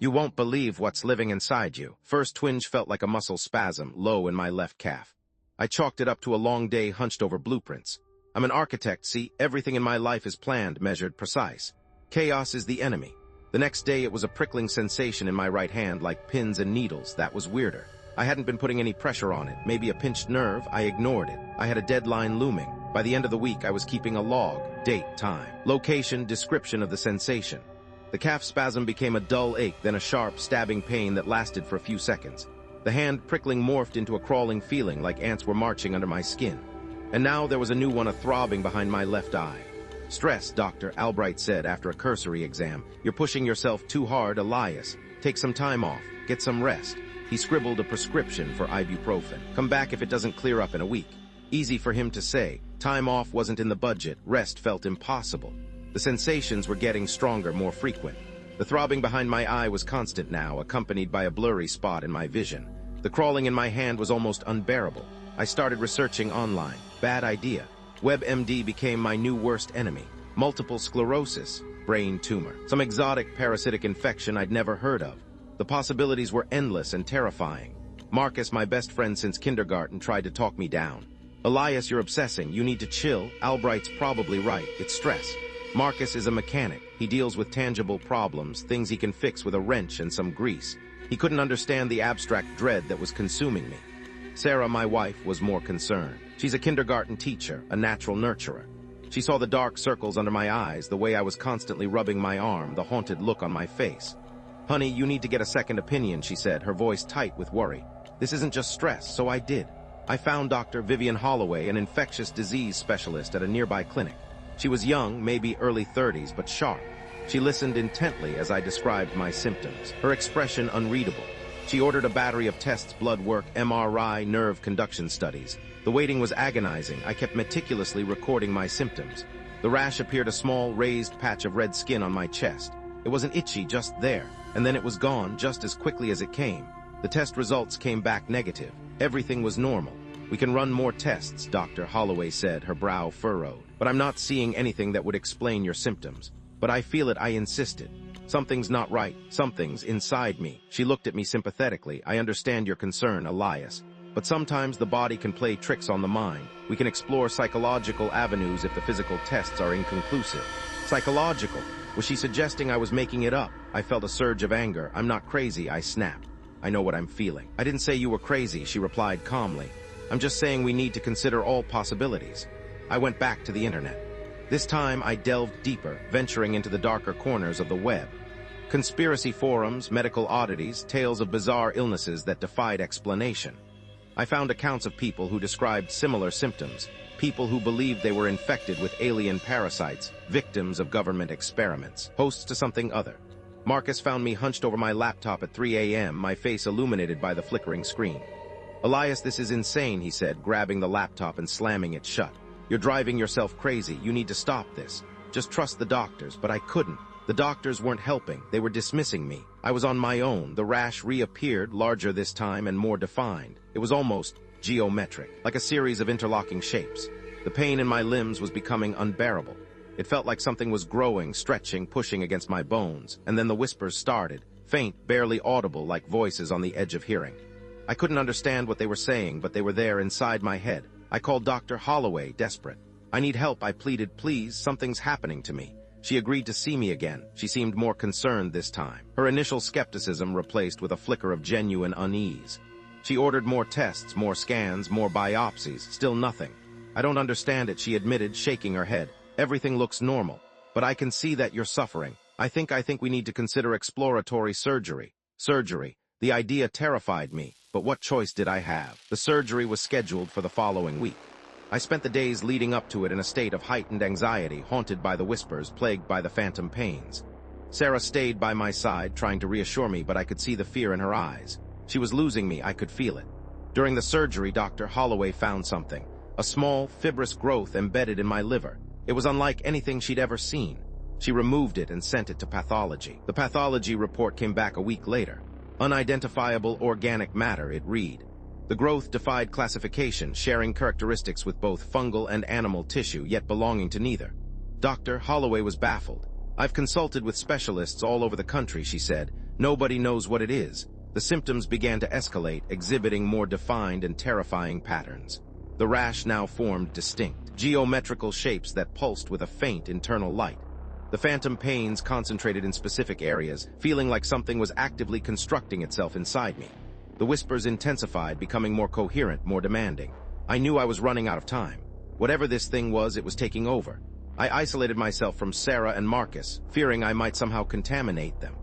You won't believe what's living inside you. First twinge felt like a muscle spasm, low in my left calf. I chalked it up to a long day hunched over blueprints. I'm an architect, see? Everything in my life is planned, measured, precise. Chaos is the enemy. The next day it was a prickling sensation in my right hand, like pins and needles. That was weirder. I hadn't been putting any pressure on it. Maybe a pinched nerve. I ignored it. I had a deadline looming. By the end of the week, I was keeping a log. Date, time, location, description of the sensation. The calf spasm became a dull ache, then a sharp, stabbing pain that lasted for a few seconds. The hand prickling morphed into a crawling feeling, like ants were marching under my skin. And now there was a new one, a throbbing behind my left eye. Stress, Dr. Albright said after a cursory exam. You're pushing yourself too hard, Elias. Take some time off. Get some rest. He scribbled a prescription for ibuprofen. Come back if it doesn't clear up in a week. Easy for him to say. Time off wasn't in the budget. Rest felt impossible. The sensations were getting stronger, more frequent. The throbbing behind my eye was constant now, accompanied by a blurry spot in my vision. The crawling in my hand was almost unbearable. I started researching online. Bad idea. WebMD became my new worst enemy. Multiple sclerosis, brain tumor, some exotic parasitic infection I'd never heard of. The possibilities were endless and terrifying. Marcus, my best friend since kindergarten, tried to talk me down. Elias, you're obsessing. You need to chill. Albright's probably right. It's stress. Marcus is a mechanic. He deals with tangible problems, things he can fix with a wrench and some grease. He couldn't understand the abstract dread that was consuming me. Sarah, my wife, was more concerned. She's a kindergarten teacher, a natural nurturer. She saw the dark circles under my eyes, the way I was constantly rubbing my arm, the haunted look on my face. Honey, you need to get a second opinion, she said, her voice tight with worry. This isn't just stress, so I did. I found Dr. Vivian Holloway, an infectious disease specialist at a nearby clinic. She was young, maybe early 30s, but sharp. She listened intently as I described my symptoms, her expression unreadable. She ordered a battery of tests, blood work, MRI, nerve conduction studies. The waiting was agonizing. I kept meticulously recording my symptoms. The rash appeared a small, raised patch of red skin on my chest. It wasn't itchy, just there, and then it was gone just as quickly as it came. The test results came back negative. Everything was normal. We can run more tests, Dr. Holloway said, her brow furrowed. But I'm not seeing anything that would explain your symptoms. But I feel it, I insisted. Something's not right. Something's inside me. She looked at me sympathetically. I understand your concern, Elias. But sometimes the body can play tricks on the mind. We can explore psychological avenues if the physical tests are inconclusive. Psychological? Was she suggesting I was making it up? I felt a surge of anger. I'm not crazy, I snapped. I know what I'm feeling. I didn't say you were crazy, she replied calmly. I'm just saying we need to consider all possibilities. I went back to the internet. This time I delved deeper, venturing into the darker corners of the web. Conspiracy forums, medical oddities, tales of bizarre illnesses that defied explanation. I found accounts of people who described similar symptoms, people who believed they were infected with alien parasites, victims of government experiments, hosts to something other. Marcus found me hunched over my laptop at 3 a.m., my face illuminated by the flickering screen. Elias, this is insane, he said, grabbing the laptop and slamming it shut. You're driving yourself crazy. You need to stop this. Just trust the doctors, but I couldn't. The doctors weren't helping. They were dismissing me. I was on my own. The rash reappeared, larger this time and more defined. It was almost geometric, like a series of interlocking shapes. The pain in my limbs was becoming unbearable. It felt like something was growing, stretching, pushing against my bones. And then the whispers started, faint, barely audible, like voices on the edge of hearing. I couldn't understand what they were saying, but they were there inside my head. I called Dr. Holloway, desperate. I need help, I pleaded. Please, something's happening to me. She agreed to see me again. She seemed more concerned this time. Her initial skepticism replaced with a flicker of genuine unease. She ordered more tests, more scans, more biopsies. Still nothing. I don't understand it, she admitted, shaking her head. Everything looks normal. But I can see that you're suffering. I think we need to consider exploratory surgery. Surgery. The idea terrified me, but what choice did I have? The surgery was scheduled for the following week. I spent the days leading up to it in a state of heightened anxiety, haunted by the whispers, plagued by the phantom pains. Sarah stayed by my side, trying to reassure me, but I could see the fear in her eyes. She was losing me, I could feel it. During the surgery, Dr. Holloway found something. A small, fibrous growth embedded in my liver. It was unlike anything she'd ever seen. She removed it and sent it to pathology. The pathology report came back a week later. Unidentifiable organic matter, it read. The growth defied classification, sharing characteristics with both fungal and animal tissue, yet belonging to neither. Dr. Holloway was baffled. I've consulted with specialists all over the country, she said. Nobody knows what it is. The symptoms began to escalate, exhibiting more defined and terrifying patterns. The rash now formed distinct, geometrical shapes that pulsed with a faint internal light. The phantom pains concentrated in specific areas, feeling like something was actively constructing itself inside me. The whispers intensified, becoming more coherent, more demanding. I knew I was running out of time. Whatever this thing was, it was taking over. I isolated myself from Sarah and Marcus, fearing I might somehow contaminate them.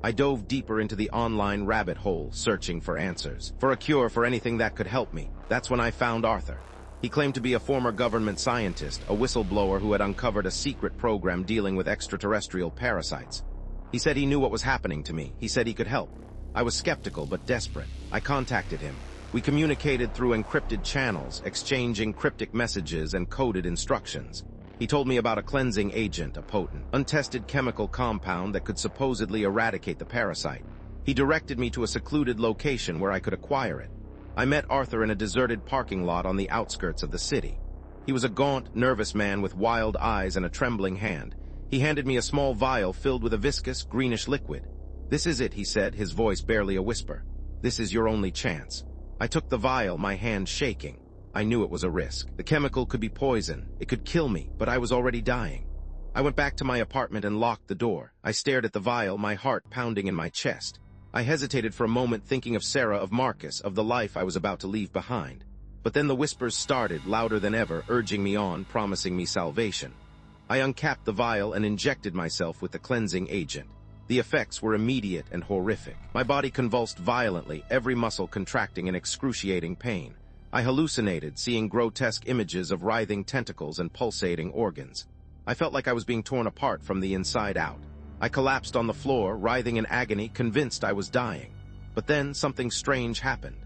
I dove deeper into the online rabbit hole, searching for answers, for a cure, for anything that could help me. That's when I found Arthur. He claimed to be a former government scientist, a whistleblower who had uncovered a secret program dealing with extraterrestrial parasites. He said he knew what was happening to me. He said he could help. I was skeptical but desperate. I contacted him. We communicated through encrypted channels, exchanging cryptic messages and coded instructions. He told me about a cleansing agent, a potent, untested chemical compound that could supposedly eradicate the parasite. He directed me to a secluded location where I could acquire it. I met Arthur in a deserted parking lot on the outskirts of the city. He was a gaunt, nervous man with wild eyes and a trembling hand. He handed me a small vial filled with a viscous, greenish liquid. "This is it," he said, his voice barely a whisper. "This is your only chance." I took the vial, my hand shaking. I knew it was a risk. The chemical could be poison. It could kill me, but I was already dying. I went back to my apartment and locked the door. I stared at the vial, my heart pounding in my chest. I hesitated for a moment, thinking of Sarah, of Marcus, of the life I was about to leave behind. But then the whispers started, louder than ever, urging me on, promising me salvation. I uncapped the vial and injected myself with the cleansing agent. The effects were immediate and horrific. My body convulsed violently, every muscle contracting in excruciating pain. I hallucinated, seeing grotesque images of writhing tentacles and pulsating organs. I felt like I was being torn apart from the inside out. I collapsed on the floor, writhing in agony, convinced I was dying. But then something strange happened.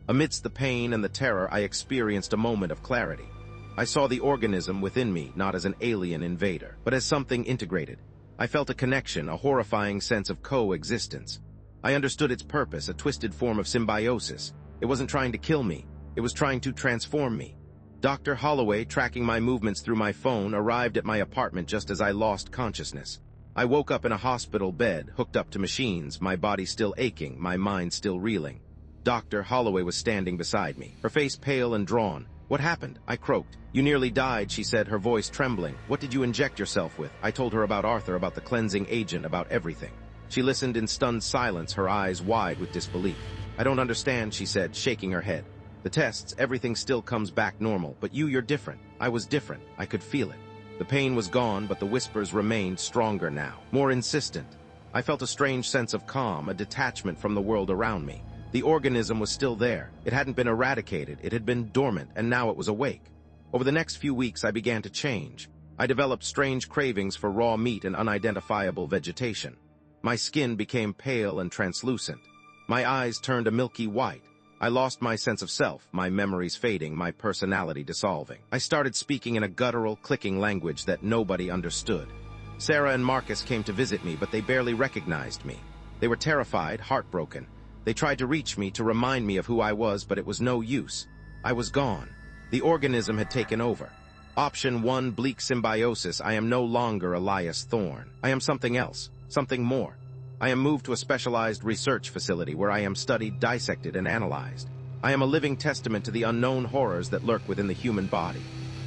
Amidst the pain and the terror, I experienced a moment of clarity. I saw the organism within me not as an alien invader, but as something integrated. I felt a connection, a horrifying sense of coexistence. I understood its purpose, a twisted form of symbiosis. It wasn't trying to kill me. It was trying to transform me. Dr. Holloway, tracking my movements through my phone, arrived at my apartment just as I lost consciousness. I woke up in a hospital bed, hooked up to machines, my body still aching, my mind still reeling. Dr. Holloway was standing beside me, her face pale and drawn. "What happened?" I croaked. "You nearly died," she said, her voice trembling. "What did you inject yourself with?" I told her about Arthur, about the cleansing agent, about everything. She listened in stunned silence, her eyes wide with disbelief. "I don't understand," she said, shaking her head. "The tests, everything still comes back normal, but you're different." I was different. I could feel it. The pain was gone, but the whispers remained stronger now, more insistent. I felt a strange sense of calm, a detachment from the world around me. The organism was still there. It hadn't been eradicated. It had been dormant, and now it was awake. Over the next few weeks, I began to change. I developed strange cravings for raw meat and unidentifiable vegetation. My skin became pale and translucent. My eyes turned a milky white. I lost my sense of self, my memories fading, my personality dissolving. I started speaking in a guttural, clicking language that nobody understood. Sarah and Marcus came to visit me, but they barely recognized me. They were terrified, heartbroken. They tried to reach me, to remind me of who I was, but it was no use. I was gone. The organism had taken over. Option 1, bleak symbiosis. I am no longer Elias Thorne. I am something else, something more. I am moved to a specialized research facility where I am studied, dissected, and analyzed. I am a living testament to the unknown horrors that lurk within the human body.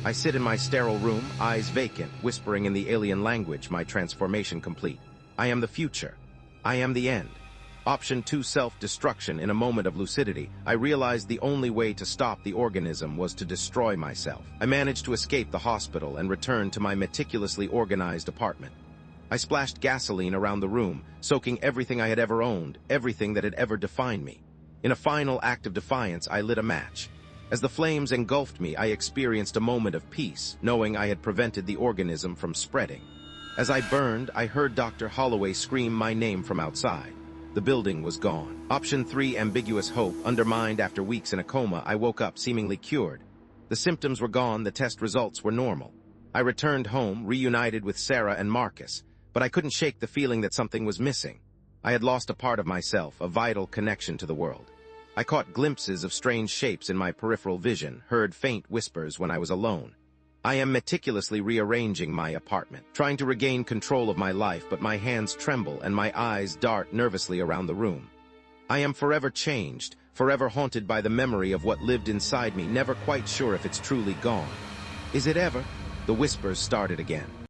I sit in my sterile room, eyes vacant, whispering in the alien language, my transformation complete. I am the future. I am the end. Option 2, self-destruction. In a moment of lucidity, I realized the only way to stop the organism was to destroy myself. I managed to escape the hospital and return to my meticulously organized apartment. I splashed gasoline around the room, soaking everything I had ever owned, everything that had ever defined me. In a final act of defiance, I lit a match. As the flames engulfed me, I experienced a moment of peace, knowing I had prevented the organism from spreading. As I burned, I heard Dr. Holloway scream my name from outside. The building was gone. Option 3, ambiguous hope. Undermined after weeks in a coma, I woke up seemingly cured. The symptoms were gone, the test results were normal. I returned home, reunited with Sarah and Marcus. But I couldn't shake the feeling that something was missing. I had lost a part of myself, a vital connection to the world. I caught glimpses of strange shapes in my peripheral vision, heard faint whispers when I was alone. I am meticulously rearranging my apartment, trying to regain control of my life, but my hands tremble and my eyes dart nervously around the room. I am forever changed, forever haunted by the memory of what lived inside me, never quite sure if it's truly gone. Is it ever? The whispers started again.